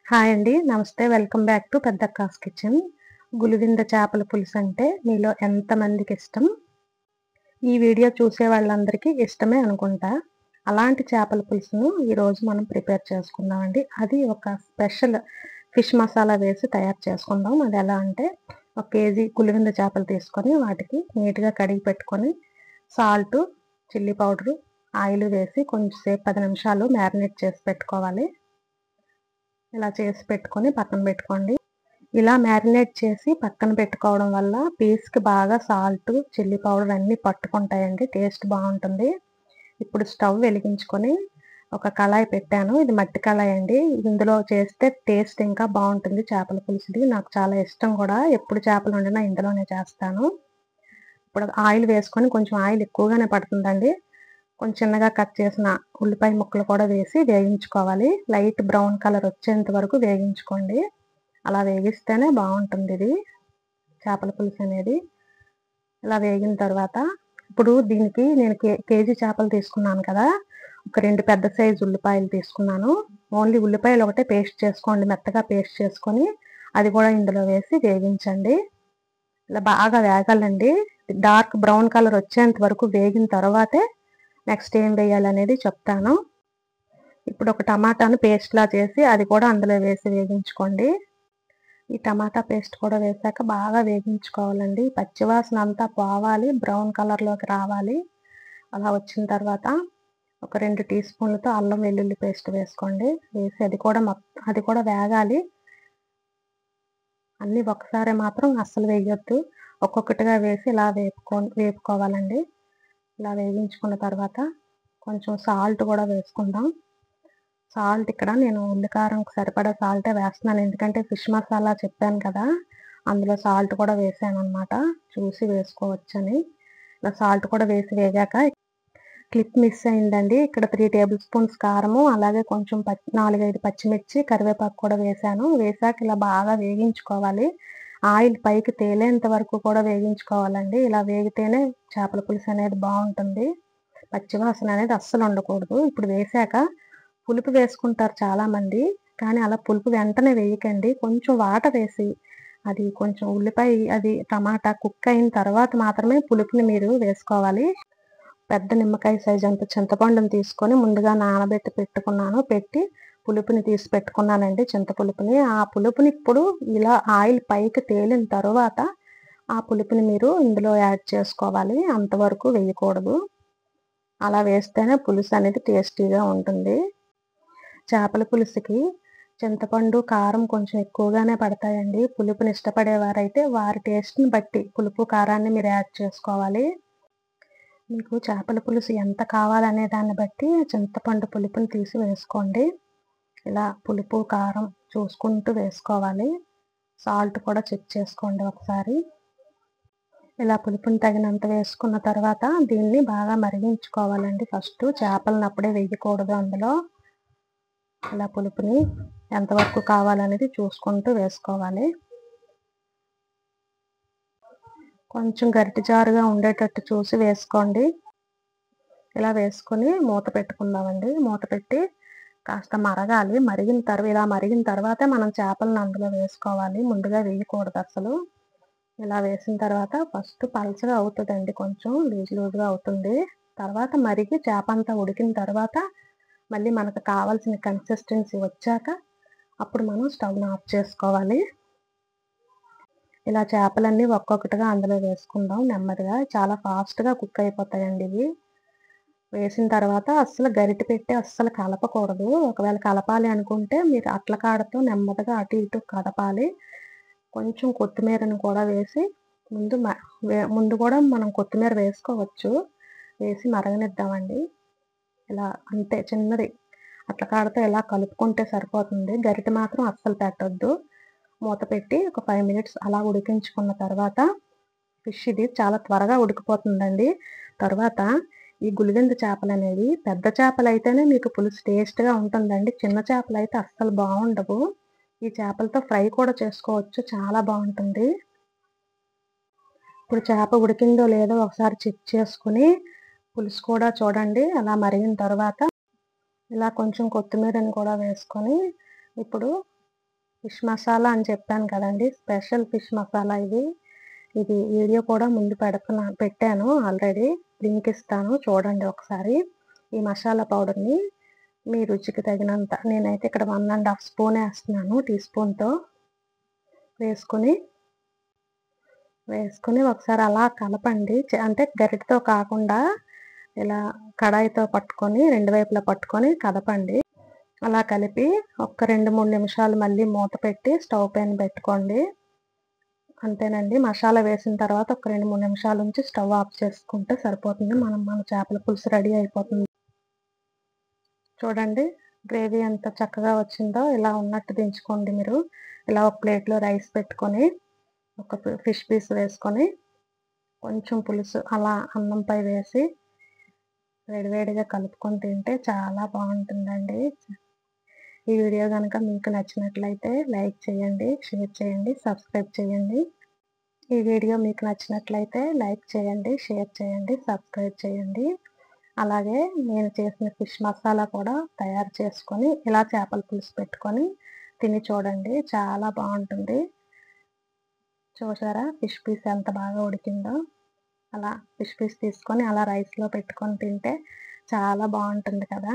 Hi అండి. నమస్తే. Welcome back to Peddakka's kitchen. గులివింద చేపల పులుసు అంటే మీలో ఎంతమందికి ఇష్టం? ఈ వీడియో చూసే వాళ్ళందరికీ ఇష్టమే అనుకుంటా. అలాంటి చేపల పులుసును ఈరోజు మనం ప్రిపేర్ చేసుకుందామండి. అది ఒక స్పెషల్ ఫిష్ మసాలా వేసి తయారు చేసుకుందాం. అది ఎలా అంటే 1 కేజీ గులివింద చేపలు తీసుకొని వాటికి నీట్‌గా కడిగి పెట్టుకొని సాల్టు, చిల్లీ పౌడరు, ఆయిల్ వేసి కొంచెం సేపు 10 నిమిషాలు మ్యారినేట్ చేసి పెట్టుకోవాలి. ఇలా చేసి పెట్టుకొని పక్కన పెట్టుకోండి. ఇలా మ్యారినేట్ చేసి పక్కన పెట్టుకోవడం వల్ల పీస్‌కి బాగా సాల్ట్, చిల్లీ పౌడర్ అన్నీ పట్టుకుంటాయండి. టేస్ట్ బావుంటుంది. ఇప్పుడు స్టవ్ వెలిగించుకొని ఒక కళాయి పెట్టాను. ఇది మట్టి కళాయి అండి. ఇందులో చేస్తే టేస్ట్ ఇంకా బావుంటుంది చేపల పులుసుది. నాకు చాలా ఇష్టం కూడా. ఎప్పుడు చేపలు వండినా ఇందులోనే చేస్తాను. ఇప్పుడు ఆయిల్ వేసుకొని కొంచెం ఆయిల్ ఎక్కువగానే పడుతుందండి. కొంచెం చిన్నగా కట్ చేసిన ఉల్లిపాయ ముక్కలు కూడా వేసి వేయించుకోవాలి. లైట్ బ్రౌన్ కలర్ వచ్చేంత వరకు వేగించుకోండి. అలా వేగిస్తేనే బావుంటుంది ఇది చేపల పులుసు అనేది. ఇలా వేగిన తర్వాత ఇప్పుడు దీనికి నేను కేజీ చేపలు తీసుకున్నాను కదా! ఒక 2 పెద్ద సైజు ఉల్లిపాయలు తీసుకున్నాను. ఓన్లీ ఉల్లిపాయలు ఒకటే పేస్ట్ చేసుకోండి. మెత్తగా పేస్ట్ చేసుకొని అది కూడా ఇందులో వేసి వేగించండి. ఇలా బాగా వేగాలండి. డార్క్ బ్రౌన్ కలర్ వచ్చేంత వరకు వేగిన తర్వాతే నెక్స్ట్ ఏం వేయాలనేది చెప్తాను. ఇప్పుడు ఒక టమాటాను పేస్ట్‌లా చేసి అది కూడా అందులో వేసి వేగించుకోండి. ఈ టమాటా పేస్ట్ కూడా వేశాక బాగా వేగించుకోవాలండి. పచ్చివాసన అంతా పోవాలి. బ్రౌన్ కలర్‌లోకి రావాలి. అలా వచ్చిన తర్వాత ఒక 2 టీ స్పూన్లతో అల్లం వెల్లుల్లి పేస్ట్ వేసుకోండి. వేసి అది కూడా వేగాలి. అన్నీ ఒకసారే మాత్రం అస్సలు వేయొద్దు. ఒక్కొక్కటిగా వేసి ఇలా వేపుకోవాలండి. ఇలా వేగించుకున్న తర్వాత కొంచెం సాల్ట్ కూడా వేసుకుందాం. సాల్ట్ ఇక్కడ నేను ఉల్లికారంకి సరిపడా సాల్టే వేస్తున్నాను. ఎందుకంటే ఫిష్ మసాలా చెప్పాను కదా! అందులో సాల్ట్ కూడా వేసాననమాట. చూసి వేసుకోవచ్చని. ఇలా సాల్ట్ కూడా వేసి వేగాక క్లిప్ మిస్ అయిందండి. ఇక్కడ 3 టేబుల్ స్పూన్స్ కారము, అలాగే కొంచెం 4, 5 పచ్చిమిర్చి, కరివేపాకు కూడా వేశాను. వేశాక ఇలా బాగా వేగించుకోవాలి. ఆయిల్ పైకి తేలేంత వరకు కూడా వేగించుకోవాలండి. ఇలా వేగితేనే చేపల పులుసు అనేది బావుంటుంది. పచ్చివాసన అనేది అస్సలు ఉండకూడదు. ఇప్పుడు వేశాక పులుపు వేసుకుంటారు చాలామంది. కానీ అలా పులుపు వెంటనే వేయకండి. కొంచెం వాటర్ వేసి అది కొంచెం ఉల్లిపాయ టమాటా కుక్ అయిన తర్వాత మాత్రమే పులుపుని మీరు వేసుకోవాలి. పెద్ద నిమ్మకాయ సైజ్ అంత చింతపండుని తీసుకొని ముందుగా నానబెట్టి పెట్టుకున్నాను. పులుపుని తీసి పెట్టుకున్నానండి, చింతపులుపుని. ఆ పులుపుని ఇప్పుడు ఇలా ఆయిల్ పైకి తేలిన తరువాత ఆ పులుపుని మీరు ఇందులో యాడ్ చేసుకోవాలి. అంతవరకు వేయకూడదు. అలా వేస్తేనే పులుసు అనేది టేస్టీగా ఉంటుంది. చేపల పులుసుకి చింతపండు, కారం కొంచెం ఎక్కువగానే పడతాయండి. పులుపుని ఇష్టపడేవారైతే వారి టేస్ట్‌ని బట్టి పులుపు, కారాన్ని మీరు యాడ్ చేసుకోవాలి. మీకు చేపల పులుసు ఎంత కావాలనే దాన్ని బట్టి చింతపండు పులుపుని తీసి వేసుకోండి. ఇలా పులుపు, కారం చూసుకుంటూ వేసుకోవాలి. సాల్ట్ కూడా చెక్ చేసుకోండి ఒకసారి. ఇలా పులుపుని తగినంత వేసుకున్న తర్వాత దీన్ని బాగా మరిగించుకోవాలండి. ఫస్ట్ చేపలను అప్పుడే వేయకూడదు అందులో. ఇలా పులుపుని ఎంతవరకు కావాలనేది చూసుకుంటూ వేసుకోవాలి. కొంచెం గరిటె జారుగా ఉండేటట్టు చూసి వేసుకోండి. ఇలా వేసుకొని మూత పెట్టుకుందామండి. మూత పెట్టి కాస్త మరగాలి. ఇలా మరిగిన తర్వాతే మనం చేపలను అందులో వేసుకోవాలి. ముందుగా వేయకూడదు అసలు. ఇలా వేసిన తర్వాత ఫస్ట్ పలచగా అవుతుందండి, కొంచెం లూజ్‌గా అవుతుంది. తర్వాత మరిగి చేప అంతా ఉడికిన తర్వాత మళ్ళీ మనకు కావాల్సిన కన్సిస్టెన్సీ వచ్చాక అప్పుడు మనం స్టవ్‌ని ఆఫ్ చేసుకోవాలి. ఇలా చేపలన్నీ ఒక్కొక్కటిగా అందులో వేసుకుందాం నెమ్మదిగా. చాలా ఫాస్ట్‌గా కుక్ అయిపోతాయండి ఇవి. వేసిన తర్వాత అస్సలు గరిటె పెట్టి అస్సలు కలపకూడదు. ఒకవేళ కలపాలి అనుకుంటే మీరు అట్ల కాడతో నెమ్మదిగా అటు ఇటు కదపాలి. కొంచెం కొత్తిమీరను కూడా వేసి ముందు కూడా మనం కొత్తిమీర వేసుకోవచ్చు. వేసి మరగనిద్దామండి. ఇలా అంతే, చిన్నది అట్ల కాడతో ఇలా కలుపుకుంటే సరిపోతుంది. గరిటె మాత్రం అస్సలు పెట్టొద్దు. మూత పెట్టి ఒక 5 మినిట్స్ అలా ఉడికించుకున్న తర్వాత ఫిష్ ఇది చాలా త్వరగా ఉడికిపోతుందండి. తర్వాత ఈ గులివింద చేపలనేవి పెద్ద చేపలైతేనే మీకు పులుసు టేస్ట్‌గా ఉంటుందండి. చిన్న చేపలైతే అస్సలు బావుండవు. ఈ చేపలతో ఫ్రై కూడా చేసుకోవచ్చు. చాలా బావుంటుంది. ఇప్పుడు చేప ఉడికిందో లేదో ఒకసారి చెక్ చేసుకొని పులుసు కూడా చూడండి. అలా మరిగిన తర్వాత ఇలా కొంచెం కొత్తిమీరని కూడా వేసుకొని ఇప్పుడు ఫిష్ మసాలా అని చెప్పాను కదండి, స్పెషల్ ఫిష్ మసాలా ఇది. ఇది వీడియో కూడా ముందు పెట్టాను ఆల్రెడీ, లింక్ ఇస్తాను చూడండి ఒకసారి. ఈ మసాలా పౌడర్ని మీ రుచికి తగినంత, నేనైతే ఇక్కడ 1½ స్పూన్ వేస్తున్నాను టీ స్పూన్తో వేసుకుని ఒకసారి అలా కలపండి. అంటే గరిటెతో కాకుండా ఇలా కడాయితో పట్టుకొని 2 వైపులా పట్టుకొని కదపండి. అలా కలిపి ఒక 2-3 నిమిషాలు మళ్ళీ మూత పెట్టి స్టవ్ పైన పెట్టుకోండి. అంతేనండి. మసాలా వేసిన తర్వాత ఒక 2-3 నిమిషాల నుంచి స్టవ్ ఆఫ్ చేసుకుంటే సరిపోతుంది. మన చేపల పులుసు రెడీ అయిపోతుంది. చూడండి గ్రేవీ ఎంత చక్కగా వచ్చిందో. ఇలా ఉన్నట్టు దించుకోండి మీరు. ఇలా ఒక ప్లేట్లో రైస్ పెట్టుకొని ఒక ఫిష్ పీస్ వేసుకొని కొంచెం పులుసు అలా అన్నంపై వేసి వేడివేడిగా కలుపుకొని తింటే చాలా బాగుంటుందండి. ఈ వీడియో కనుక మీకు నచ్చినట్లయితే లైక్ చేయండి, షేర్ చేయండి, సబ్స్క్రైబ్ చేయండి. ఈ వీడియో మీకు నచ్చినట్లయితే లైక్ చేయండి, షేర్ చేయండి, సబ్స్క్రైబ్ చేయండి. అలాగే నేను చేసిన ఫిష్ మసాలా కూడా తయారు చేసుకొని ఇలా చేపల పులుసు పెట్టుకొని తిని చూడండి, చాలా బాగుంటుంది. చూసారా ఫిష్ పీస్ ఎంత బాగా ఉడికిందో. అలా ఫిష్ పీస్ తీసుకొని అలా రైస్లో పెట్టుకొని తింటే చాలా బాగుంటుంది కదా.